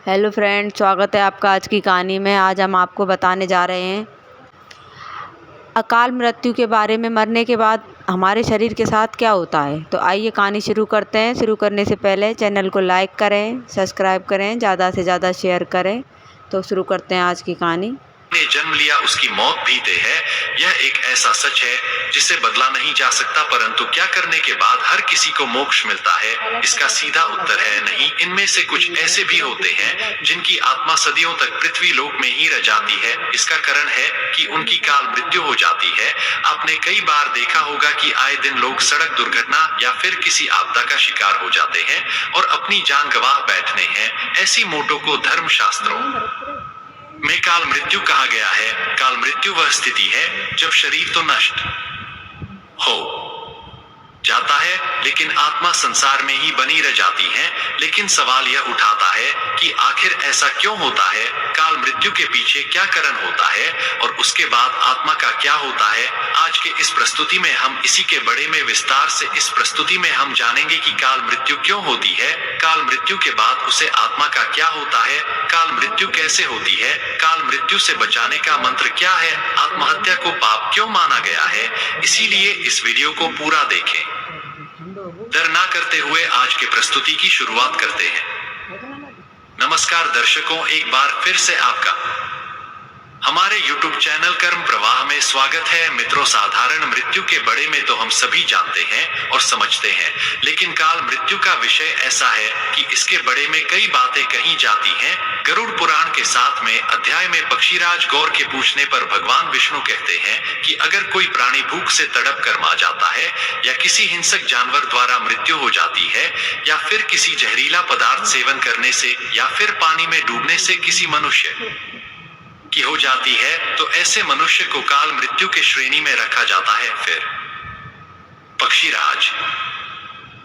Hello friend, स्वागत है आपका आज की कहानी में। आज हम आपको बताने जा रहे हैं अकाल मृत्यु के बारे में। मरने के बाद हमारे शरीर के साथ क्या होता है। तो आइए कहानी शुरू करते हैं। शुरू करने से पहले चैनल को लाइक करें, सब्सक्राइब करें, ज़्यादा से ज़्यादा शेयर करें। तो शुरू करते हैं आज की कहानी। ने जन्म लिया उसकी मौत भी तय है। यह एक ऐसा सच है जिसे बदला नहीं जा सकता, परंतु क्या करने के बाद हर किसी को मोक्ष मिलता है? इसका सीधा उत्तर है नहीं। इनमें से कुछ ऐसे भी होते हैं जिनकी आत्मा सदियों तक पृथ्वी लोक में ही रह जाती है। इसका कारण है कि उनकी काल मृत्यु हो जाती है। आपने कई बार देखा होगा कि आए दिन लोग सड़क दुर्घटना या फिर किसी आपदा का शिकार हो जाते हैं और अपनी जान गंवा बैठते हैं। ऐसी मौतों को धर्मशास्त्रों में काल मृत्यु कहा गया है। काल मृत्यु वह स्थिति है जब शरीर तो नष्ट हो जाता है लेकिन आत्मा संसार में ही बनी रह जाती है। लेकिन सवाल यह उठाता है कि आखिर ऐसा क्यों होता है? काल मृत्यु के पीछे क्या कारण होता है और उसके बाद आत्मा का क्या होता है? आज के इस प्रस्तुति में हम इसी के बारे में विस्तार से इस प्रस्तुति में हम जानेंगे कि काल मृत्यु क्यों होती है, काल मृत्यु के बाद उसे आत्मा का क्या होता है, काल मृत्यु कैसे होती है, काल मृत्यु से बचाने का मंत्र क्या है, आत्महत्या को पाप क्यों माना गया है। इसीलिए इस वीडियो को पूरा देखें। देर ना करते हुए आज के प्रस्तुति की शुरुआत करते हैं। नमस्कार दर्शकों, एक बार फिर से आपका हमारे YouTube चैनल कर्म प्रवाह में स्वागत है। मित्रों, साधारण मृत्यु के बारे में तो हम सभी जानते हैं और समझते हैं, लेकिन काल मृत्यु का विषय ऐसा है कि इसके बारे में कई बातें कही जाती हैं। गरुड़ पुराण के 7 में अध्याय में पक्षीराज गौर के पूछने पर भगवान विष्णु कहते हैं कि अगर कोई प्राणी भूख से तड़प कर मार जाता है या किसी हिंसक जानवर द्वारा मृत्यु हो जाती है या फिर किसी जहरीला पदार्थ सेवन करने से या फिर पानी में डूबने से किसी मनुष्य की हो जाती है, तो ऐसे मनुष्य को काल मृत्यु के श्रेणी में रखा जाता है। फिर पक्षीराज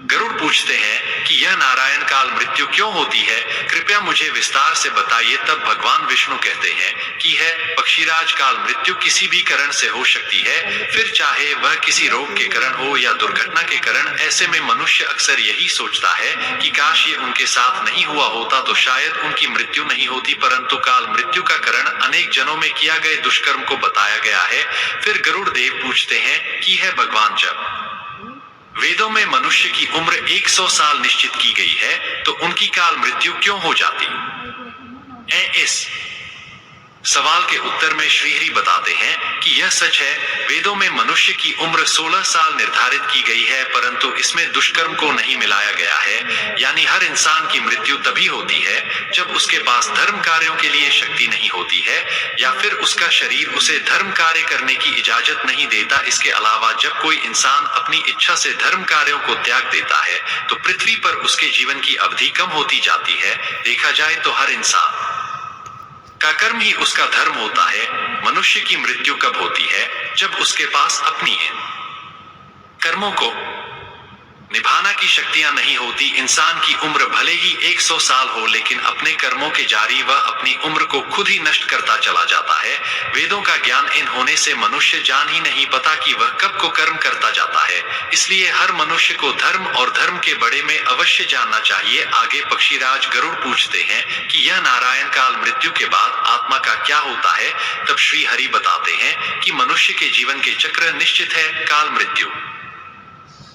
गरुड़ पूछते हैं कि यह नारायण काल मृत्यु क्यों होती है, कृपया मुझे विस्तार से बताइए। तब भगवान विष्णु कहते हैं कि है पक्षीराज, काल मृत्यु किसी भी कारण से हो सकती है, फिर चाहे वह किसी रोग के कारण हो या दुर्घटना के कारण। ऐसे में मनुष्य अक्सर यही सोचता है कि काश ये उनके साथ नहीं हुआ होता तो शायद उनकी मृत्यु नहीं होती, परंतु काल मृत्यु का कारण अनेक जनों में किया गए दुष्कर्म को बताया गया है। फिर गरुड़ देव पूछते हैं कि है भगवान, जब वेदों में मनुष्य की उम्र 100 साल निश्चित की गई है तो उनकी काल मृत्यु क्यों हो जाती है? इस सवाल के उत्तर में श्रीहरि बताते हैं कि यह सच है। वेदों में मनुष्य की उम्र 16 साल निर्धारित की गई है, परंतु इसमें दुष्कर्म को नहीं मिलाया गया है। यानी हर इंसान की मृत्यु तभी होती है जब उसके पास धर्म कार्यों के लिए शक्ति नहीं होती है या फिर उसका शरीर उसे धर्म कार्य करने की इजाजत नहीं देता। इसके अलावा जब कोई इंसान अपनी इच्छा से धर्म कार्यों को त्याग देता है तो पृथ्वी पर उसके जीवन की अवधि कम होती जाती है। देखा जाए तो हर इंसान का कर्म ही उसका धर्म होता है। मनुष्य की मृत्यु कब होती है? जब उसके पास अपनी इन कर्मों को निभाना की शक्तियां नहीं होती। इंसान की उम्र भले ही 100 साल हो, लेकिन अपने कर्मों के जारी वह अपनी उम्र को खुद ही नष्ट करता चला जाता है। वेदों का ज्ञान इन होने से मनुष्य जान ही नहीं पाता कि वह कब को कर्म करता जाता है। इसलिए हर मनुष्य को धर्म और धर्म के बारे में अवश्य जानना चाहिए। आगे पक्षीराज गरुड़ पूछते हैं कि यह नारायण काल मृत्यु के बाद आत्मा का क्या होता है। तब श्री हरि बताते हैं कि मनुष्य के जीवन के चक्र निश्चित है। काल मृत्यु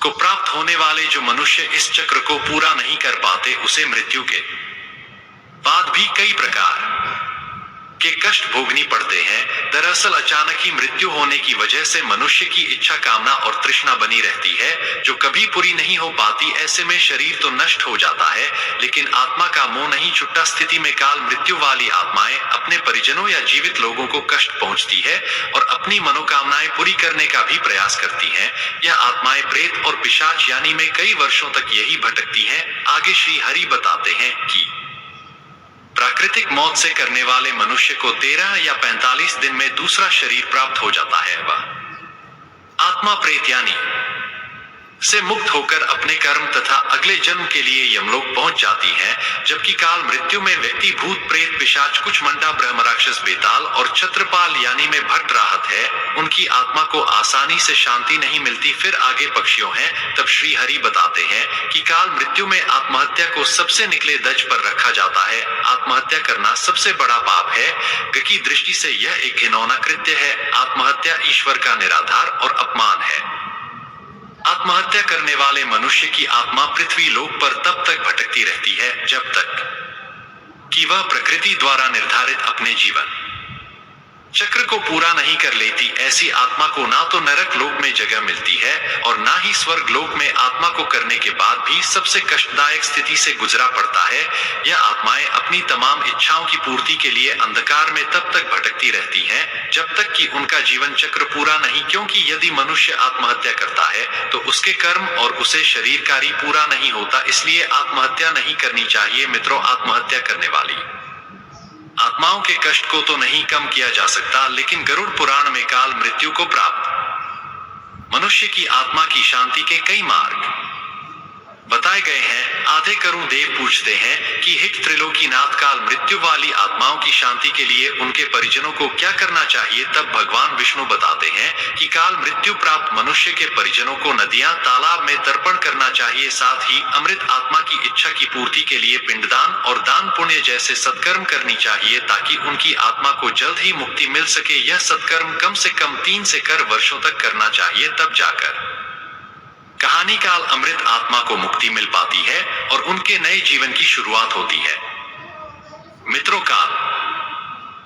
को प्राप्त होने वाले जो मनुष्य इस चक्र को पूरा नहीं कर पाते उसे मृत्यु के बाद भी कई प्रकार के कष्ट भोगनी पड़ते हैं। दरअसल अचानक ही मृत्यु होने की वजह से मनुष्य की इच्छा, कामना और तृष्णा बनी रहती है जो कभी पूरी नहीं हो पाती। ऐसे में शरीर तो नष्ट हो जाता है लेकिन आत्मा का मोह नहीं छूटता। स्थिति में काल मृत्यु वाली आत्माएं अपने परिजनों या जीवित लोगों को कष्ट पहुंचती है और अपनी मनोकामनाएं पूरी करने का भी प्रयास करती हैं। यह आत्माएं प्रेत और पिशाच यानी में कई वर्षों तक यही भटकती हैं। आगे श्री हरि बताते हैं कि प्राकृतिक मौत से करने वाले मनुष्य को 13 या 45 दिन में दूसरा शरीर प्राप्त हो जाता है। वह आत्मा प्रेत यानी से मुक्त होकर अपने कर्म तथा अगले जन्म के लिए यमलोक पहुंच जाती है। जबकि काल मृत्यु में व्यक्ति भूत प्रेत पिशाच कुछ मंडा ब्रह्म राक्षस बेताल और छत्रपाल यानी में भट्ट राहत है। उनकी आत्मा को आसानी से शांति नहीं मिलती। फिर आगे पक्षियों हैं। तब श्री हरि बताते हैं कि काल मृत्यु में आत्महत्या को सबसे निकले दज पर रखा जाता है। आत्महत्या आत्महत्या करना सबसे बड़ा पाप है। गीता की दृष्टि से यह एक घिनौना कृत्य है। आत्महत्या ईश्वर का निराधार और अपमान है। आत्महत्या करने वाले मनुष्य की आत्मा पृथ्वी लोक पर तब तक भटकती रहती है जब तक कि वह प्रकृति द्वारा निर्धारित अपने जीवन चक्र को पूरा नहीं कर लेती। ऐसी आत्मा को ना तो नरक लोक में जगह मिलती है और ना ही स्वर्ग लोक में। आत्मा को करने के बाद भी सबसे कष्टदायक स्थिति से गुजरा पड़ता है। यह आत्माएं अपनी तमाम इच्छाओं की पूर्ति के लिए अंधकार में तब तक भटकती रहती हैं जब तक कि उनका जीवन चक्र पूरा नहीं, क्योंकि यदि मनुष्य आत्महत्या करता है तो उसके कर्म और उसे शरीर कार्य पूरा नहीं होता। इसलिए आत्महत्या नहीं करनी चाहिए। मित्रों, आत्महत्या करने वाली आत्माओं के कष्ट को तो नहीं कम किया जा सकता, लेकिन गरुड़ पुराण में काल मृत्यु को प्राप्त मनुष्य की आत्मा की शांति के कई मार्ग बताए गए हैं। आधे करुण देव पूछते हैं कि हे त्रिलोकीनाथ, काल मृत्यु वाली आत्माओं की शांति के लिए उनके परिजनों को क्या करना चाहिए। तब भगवान विष्णु बताते हैं कि काल मृत्यु प्राप्त मनुष्य के परिजनों को नदियां तालाब में तर्पण करना चाहिए। साथ ही अमृत आत्मा की इच्छा की पूर्ति के लिए पिंडदान और दान पुण्य जैसे सत्कर्म करनी चाहिए ताकि उनकी आत्मा को जल्द ही मुक्ति मिल सके। यह सत्कर्म कम से कम 3 से 4 वर्षों तक करना चाहिए, तब जाकर कहानी काल अमृत आत्मा को मुक्ति मिल पाती है और उनके नए जीवन की शुरुआत होती है। मित्रों, काल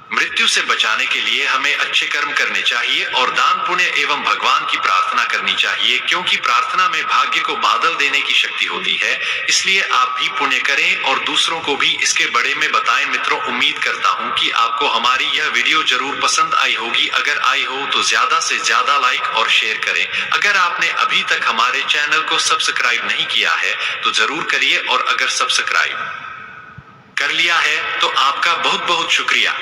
मृत्यु से बचाने के लिए हमें अच्छे कर्म करने चाहिए और दान पुण्य एवं भगवान की प्रार्थना करनी चाहिए, क्योंकि प्रार्थना में भाग्य को बादल देने की शक्ति होती है। इसलिए आप भी पुण्य करें और दूसरों को भी इसके बारे में बताएं। मित्रों, उम्मीद करता हूं कि आपको हमारी यह वीडियो जरूर पसंद आई होगी। अगर आई हो तो ज्यादा से ज्यादा लाइक और शेयर करें। अगर आपने अभी तक हमारे चैनल को सब्सक्राइब नहीं किया है तो जरूर करिए, और अगर सब्सक्राइब कर लिया है तो आपका बहुत बहुत शुक्रिया।